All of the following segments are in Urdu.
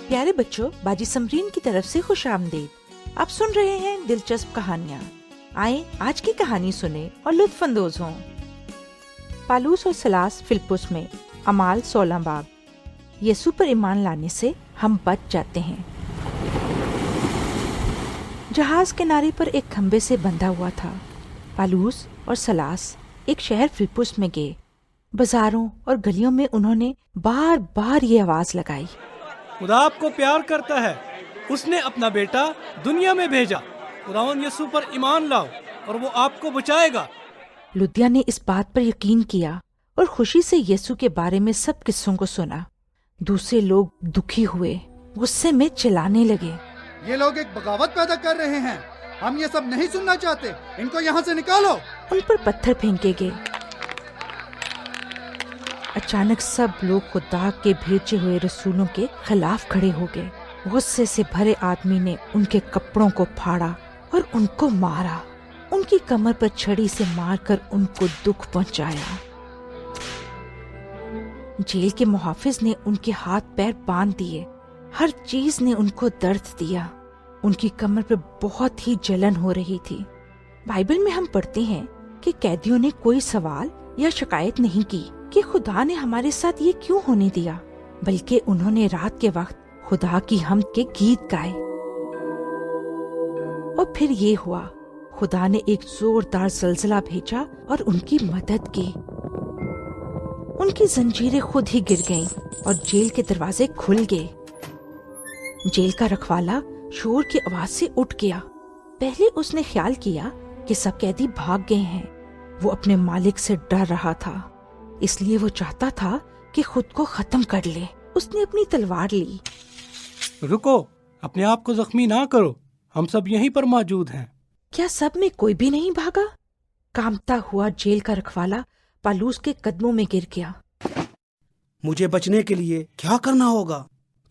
پیارے بچوں، باجی سمرین کی طرف سے خوش آمدید۔ آپ سن رہے ہیں دلچسپ کہانیاں۔ آئیں آج کی کہانی سنیں اور لطف اندوز ہوں۔ پالوس اور سلاس فلپس میں، اعمال 16 باب۔ یسوع پر ایمان لانے سے ہم بچ جاتے ہیں۔ جہاز کنارے پر ایک کھمبے سے بندھا ہوا تھا۔ پالوس اور سلاس ایک شہر فلپس میں گئے۔ بازاروں اور گلیوں میں انہوں نے بار بار یہ آواز لگائی، خدا آپ کو پیار کرتا ہے، اس نے اپنا بیٹا دنیا میں بھیجا۔ خداوند یسوع پر ایمان لاؤ اور وہ آپ کو بچائے گا۔ لودیا نے اس بات پر یقین کیا اور خوشی سے یسوع کے بارے میں سب قصوں کو سنا۔ دوسرے لوگ دکھی ہوئے، غصے میں چلانے لگے، یہ لوگ ایک بغاوت پیدا کر رہے ہیں، ہم یہ سب نہیں سننا چاہتے، ان کو یہاں سے نکالو۔ ان پر پتھر پھینکے گئے۔ اچانک سب لوگ خدا کے بھیجے ہوئے رسولوں کے خلاف کھڑے ہو گئے۔ غصے سے بھرے آدمی نے ان کے کپڑوں کو پھاڑا اور ان کو مارا، ان کی کمر پر چھڑی سے مار کر ان کو دکھ پہنچایا۔ جیل کے محافظ نے ان کے ہاتھ پیر باندھ دیے، ہر چیز نے ان کو درد دیا، ان کی کمر پہ بہت ہی جلن ہو رہی تھی۔ بائبل میں ہم پڑھتے ہیں کہ قیدیوں نے کوئی سوال یا شکایت نہیں کی کہ خدا نے ہمارے ساتھ یہ کیوں ہونے دیا، بلکہ انہوں نے رات کے وقت خدا کی حمد کے گیت گائے۔ اور پھر یہ ہوا، خدا نے ایک زوردار زلزلہ بھیجا اور ان کی مدد کی۔ ان کی زنجیریں خود ہی گر گئیں اور جیل کے دروازے کھل گئے۔ جیل کا رکھوالا شور کی آواز سے اٹھ گیا۔ پہلے اس نے خیال کیا کہ سب قیدی بھاگ گئے ہیں۔ وہ اپنے مالک سے ڈر رہا تھا، اس لیے وہ چاہتا تھا کہ خود کو ختم کر لے۔ اس نے اپنی تلوار لی۔ رکو، اپنے آپ کو زخمی نہ کرو، ہم سب یہیں پر موجود ہیں۔ کیا سب میں کوئی بھی نہیں بھاگا؟ کانپتا ہوا جیل کا رکھوالا پالوس کے قدموں میں گر گیا۔ مجھے بچنے کے لیے کیا کرنا ہوگا؟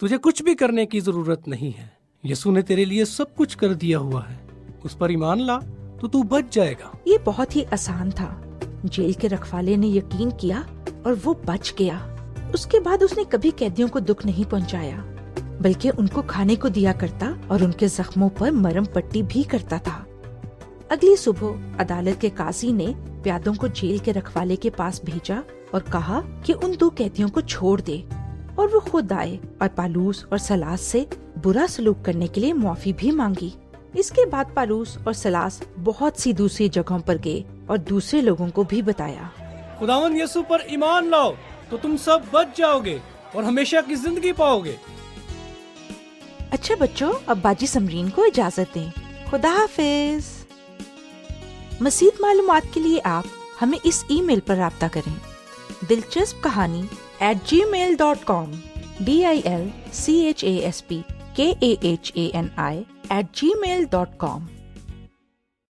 تجھے کچھ بھی کرنے کی ضرورت نہیں ہے، یسوع نے تیرے لیے سب کچھ کر دیا ہوا ہے۔ اس پر ایمان لا تو تو بچ جائے گا۔ یہ بہت ہی آسان تھا۔ جیل کے رکھوالے نے یقین کیا اور وہ بچ گیا۔ اس کے بعد اس نے کبھی قیدیوں کو دکھ نہیں پہنچایا، بلکہ ان کو کھانے کو دیا کرتا اور ان کے زخموں پر مرہم پٹی بھی کرتا تھا۔ اگلی صبح عدالت کے قاضی نے پیادوں کو جیل کے رکھوالے کے پاس بھیجا اور کہا کہ ان 2 قیدیوں کو چھوڑ دے، اور وہ خود آئے اور پالوس اور سلاس سے برا سلوک کرنے کے لیے معافی بھی مانگی۔ اس کے بعد پالوس اور سلاس بہت سی دوسری جگہوں پر گئے اور دوسرے لوگوں کو بھی بتایا۔ خداوند یسوع پر ایمان لاؤ تو تم سب بچ جاؤ گے اور ہمیشہ کی زندگی پاؤ گے۔ اچھا بچوں، اب باجی سمرین کو اجازت دیں۔ خدا حافظ۔ مزید معلومات کے لیے آپ ہمیں اس ای میل پر رابطہ کریں، دلچسپ کہانی @gmail.com DILCHASP KAHANI @gmail.com۔